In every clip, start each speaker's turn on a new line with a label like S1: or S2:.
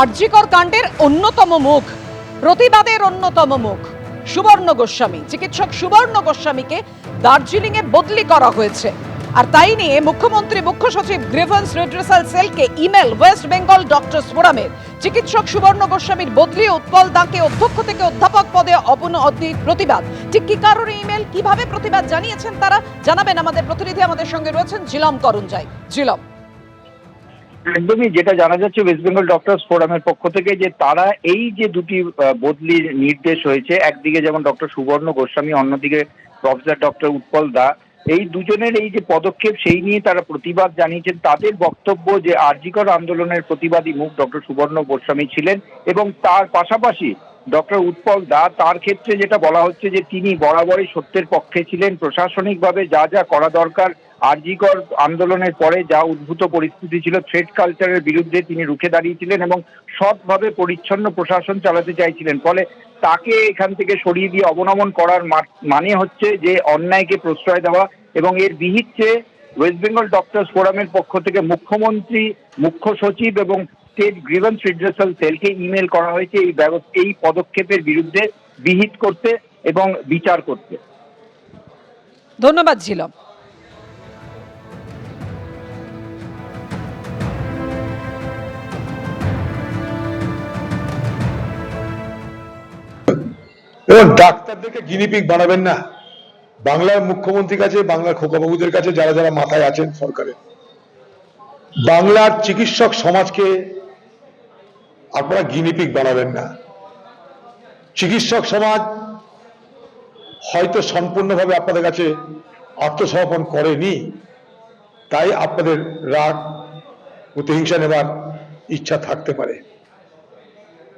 S1: আরজিকর কাণ্ডের অন্যতম মুখ, প্রতিবাদের অন্যতম মুখ সুবর্ণ গোস্বামী। চিকিৎসক সুবর্ণ গোস্বামীকে দার্জিলিংয়ে বদলি করা হয়েছে। আর তাই নিয়ে মুখ্যমন্ত্রী মুখ্য সচিব গ্রিভেন্স রিড্রেসাল সেলকে ইমেল ওয়েস্ট বেঙ্গল ডক্টরস ফোরামের। চিকিৎসক সুবর্ণ গোস্বামীর বদলি, উৎপল দাকে অধ্যক্ষ থেকে অধ্যাপক পদে অবনতির প্রতিবাদ। ঠিক কি কারণে ইমেল, কিভাবে প্রতিবাদ জানিয়েছেন তারা, জানাবেন আমাদের প্রতিনিধি। আমাদের সঙ্গে রয়েছেন জিলম করঞ্জাই। জিলম,
S2: একদমই যেটা জানা যাচ্ছে ওয়েস্ট বেঙ্গল ডক্টরস ফোরামের পক্ষ থেকে যে তারা এই যে দুটি বদলির নির্দেশ হয়েছে, একদিকে যেমন ডক্টর সুবর্ণ গোস্বামী, অন্যদিকে প্রফেসর ডক্টর উৎপল দা, এই দুজনের এই যে পদক্ষেপ সেই নিয়ে তারা প্রতিবাদ জানিয়েছেন। তাদের বক্তব্য যে আরজিকর আন্দোলনের প্রতিবাদী মুখ ডক্টর সুবর্ণ গোস্বামী ছিলেন এবং তার পাশাপাশি ডক্টর উৎপল দা, তার ক্ষেত্রে যেটা বলা হচ্ছে যে তিনি বরাবরই সত্যের পক্ষে ছিলেন। প্রশাসনিকভাবে যা যা করা দরকার আরজিকর আন্দোলনের পরে যা উদ্ভূত পরিস্থিতি ছিল, থ্রেড কালচারের বিরুদ্ধে তিনি রুখে দাঁড়িয়েছিলেন এবং সৎভাবে পরিচ্ছন্ন প্রশাসন চালাতে চাইছিলেন। ফলে তাকে এখান থেকে সরিয়ে দিয়ে অবনমন করার মানে হচ্ছে যে অন্যায়কে প্রশ্রয় দেওয়া, এবং এর বিহিত চেয়ে ওয়েস্ট বেঙ্গল ডক্টরস ফোরামের পক্ষ থেকে মুখ্যমন্ত্রী, মুখ্য সচিব এবং স্টেট গ্রিভেন্স রিড্রেসাল সেলকে ইমেল করা হয়েছে এই পদক্ষেপের বিরুদ্ধে বিহিত করতে এবং বিচার করতে।
S1: ধন্যবাদ জিলম।
S3: এবং ডাক্তারদেরকে গিনিপিগ বানাবেন না। বাংলার মুখ্যমন্ত্রীর কাছে, বাংলার খোকাবাবুদের কাছে, যারা যারা মাথায় আছেন সরকারের, বাংলার চিকিৎসক সমাজকে আপনারা গিনিপিগ বানাবেন না। চিকিৎসক সমাজ হয়তো সম্পূর্ণভাবে আপনাদের কাছে আত্মসমর্পণ করেনি, তাই আপনাদের রাগ, প্রতিহিংসা নেবার ইচ্ছা থাকতে পারে,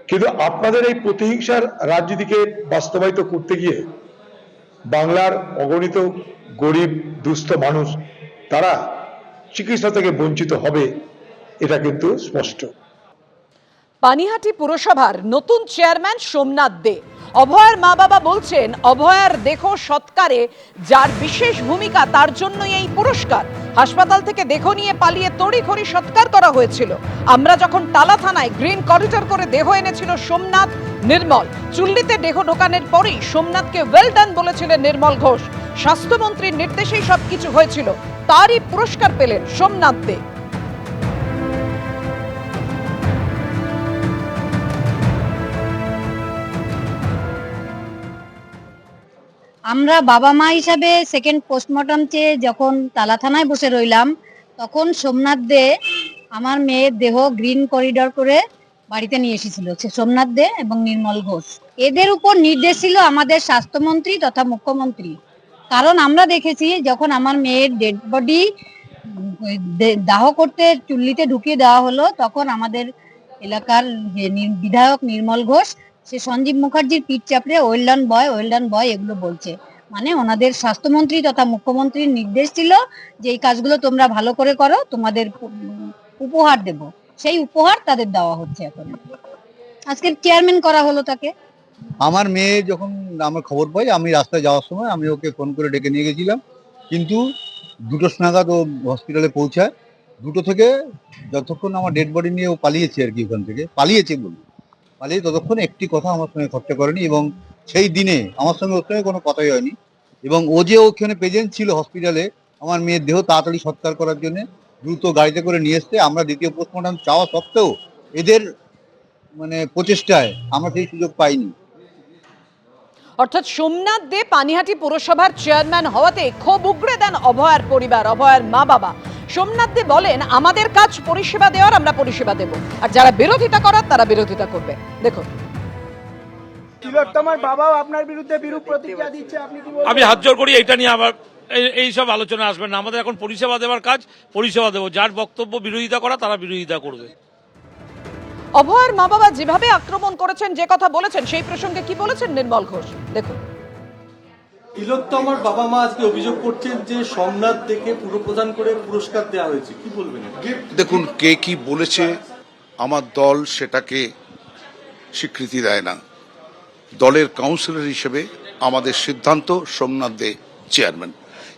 S3: কিন্তু আপনাদের এই প্রতিহিংসার রাজনীতিকে বাস্তবায়িত করতে গিয়ে বাংলার অগণিত গরিব দুস্থ মানুষ তারা চিকিৎসা থেকে বঞ্চিত হবে, এটা কিন্তু স্পষ্ট।
S1: পানিহাটি পুরসভার নতুন চেয়ারম্যান সোমনাথ দে। অভয়ার মা বাবা বলছেন, অভয়ার দেখো সৎকারে যার বিশেষ ভূমিকা, তার জন্যই এই পুরস্কার। হাসপাতাল থেকে দেহ নিয়ে পালিয়ে তড়িঘড়ি সৎকার করা হয়েছিল। আমরা যখন টালা থানায় গ্রিন করিডর করে দেহ এনেছিল সোমনাথ, নির্মল। চুল্লিতে দেহ ঢোকানোর পরেই সোমনাথকে ওয়েল ডান বলেছিলেন নির্মল ঘোষ। স্বাস্থ্যমন্ত্রীর নির্দেশেই সবকিছু হয়েছিল, তারই পুরস্কার পেলেন সোমনাথ দে।
S4: আমরা বাবা মা হিসাবে সেকেন্ড পোস্টমর্টম চেয়ে যখন তালা থানায় বসে রইলাম, তখন সোমনাথ দে আমার মেয়ের দেহ গ্রিন করিডর করে বাড়িতে নিয়ে এসেছিল। সোমনাথ দে এবং নির্মল ঘোষ, এদের উপর নির্দেশ ছিল আমাদের স্বাস্থ্যমন্ত্রী তথা মুখ্যমন্ত্রী। কারণ আমরা দেখেছি যখন আমার মেয়ের ডেড বডি দাহ করতে চুল্লিতে ঢুকিয়ে দেওয়া হলো, তখন আমাদের এলাকার যে বিধায়ক নির্মল ঘোষ, সে সঞ্জীব মুখার্জির পিঠ চাপড়ে ওয়েলডান বয় এগুলো বলছে। মানে ওনাদের স্বাস্থ্যমন্ত্রী তথা মুখ্যমন্ত্রীর নির্দেশ ছিল যে এই কাজগুলো তোমরা ভালো করে করো, তোমাদের উপহার দেব। সেই উপহার তাদের দেওয়া হচ্ছে। এখন আজকে চেয়ারম্যান করা হলো তাকে।
S5: আমার মেয়ে যখন আমার খবর পাই, আমি রাস্তায় যাওয়ার সময় আমি ওকে ফোন করে ডেকে নিয়ে গেছিলাম, কিন্তু 2টো নাগাদ ও হসপিটালে পৌঁছায়। 2টো থেকে যতক্ষণ আমার ডেড বডি নিয়ে ও পালিয়েছে আর কি, ওখান থেকে পালিয়েছে পালিয়ে ততক্ষণ একটি কথা আমার সঙ্গে খরচা করেনি, এবং সেই দিনে আমার সঙ্গে ওর সঙ্গে কোনো কথাই হয়নি। এবং ও যে ওখানে প্রেজেন্ট ছিল হসপিটালে, আমার মেয়ের দেহ তাড়াতাড়ি সৎকার করার জন্য দ্রুত গাড়িতে করে নিয়ে এসছে। আমরা দ্বিতীয় পোস্টমর্টম চাওয়া সত্ত্বেও এদের প্রচেষ্টায় আমরা সেই সুযোগ পাইনি।
S1: অর্থাৎ সোমনাথ দে পানিহাটি পুরসভার চেয়ারম্যান হওয়াতে ক্ষোভ উগড়ে দেন অভয়ার পরিবার, অভয়ার মা বাবা। সোমনাথ দে বলেন, আমাদের কাজ পরিষেবা দেওয়ার, আমরা পরিষেবা দেব, আর যারা বিরোধিতা করার তারা বিরোধিতা করবে। দেখুন,
S6: তিলোত্তমার বাবাও আপনার বিরুদ্ধে বিরূপ প্রতিক্রিয়া দিচ্ছে, আপনি কি বলবেন?
S7: আমি হাত জোর করি, এটা নিয়ে আবার এই সব আলোচনা আসবেন না। আমাদের এখন পরিষেবা দেওয়ার কাজ, পরিষেবা দেবো। যার বক্তব্য বিরোধিতা করা, তারা বিরোধিতা করবে।
S1: অভয়ার মা বাবা যেভাবে আক্রমণ করেছেন, যে কথা বলেছেন, সেই প্রসঙ্গে কি বলেছেন নির্মল ঘোষ, দেখুন।
S8: তিলোত্তমার বাবা মা আজকে অভিযোগ করছেন যে সোমনাথ দেখে পুরপ্রধান করে পুরস্কার দেওয়া হয়েছে, কি বলবেন?
S9: দেখুন, কে কি বলেছে, আমার দল সেটাকে স্বীকৃতি দেয় না। দলের কাউন্সিলর হিসেবে আমাদের সিদ্ধান্ত সোমনাথ দে চেয়ারম্যান।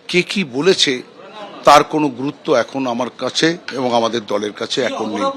S9: কে কি বলেছে তার কোনো গুরুত্ব এখন আমার কাছে এবং আমাদের দলের কাছে এখন নেই।